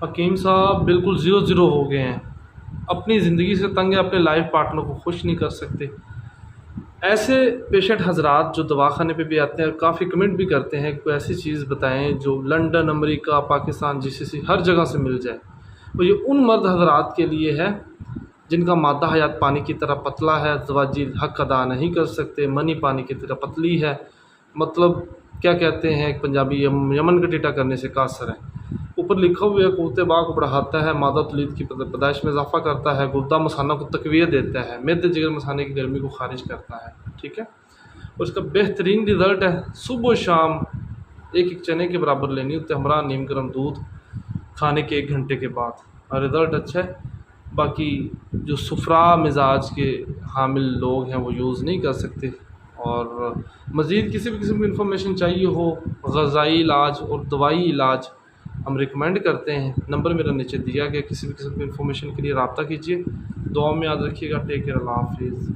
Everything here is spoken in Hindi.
हकीम साहब बिल्कुल ज़ीरो ज़ीरो हो गए हैं, अपनी ज़िंदगी से तंग है, अपने लाइफ पार्टनर को खुश नहीं कर सकते। ऐसे पेशेंट हजरात जो दवाखाने पे भी आते हैं काफ़ी कमेंट भी करते हैं, कोई ऐसी चीज़ बताएं जो लंदन, अमेरिका, पाकिस्तान, जीसीसी हर जगह से मिल जाए। तो ये उन मर्द हजरात के लिए है जिनका मादा हयात पानी की तरह पतला है, ज़वाजी हक़ अदा नहीं कर सकते, मनी पानी की तरह पतली है। मतलब क्या कहते हैं एक पंजाबी, यमन का टीटा करने से कासर है। ऊपर लिखा हुआ है कुत्ते बाग को बढ़ाता है, मादा तलीद की पैदाइश में इजाफा करता है, गुर्दा मसाना को तकवीत देता है, मेदे जिगर मसाने की गर्मी को खारिज करता है। ठीक है, और इसका बेहतरीन रिज़ल्ट है सुबह शाम एक एक चने के बराबर लेनी होती है, हमरा नीम गर्म दूध खाने के 1 घंटे के बाद, और रिज़ल्ट अच्छा है। बाकी जो सुफरा मिजाज के हामिल लोग हैं वो यूज़ नहीं कर सकते। और मज़ीद किसी भी किस्म की इंफॉर्मेशन चाहिए हो, ग़ज़ाई इलाज और दवाई इलाज हम रिकमेंड करते हैं। नंबर मेरा नीचे दिया गया, किसी भी किस्म की इंफॉर्मेशन के लिए रब्ता कीजिए। दुआ में याद रखिएगा। टेक केयर, अल्लाह हाफिज़।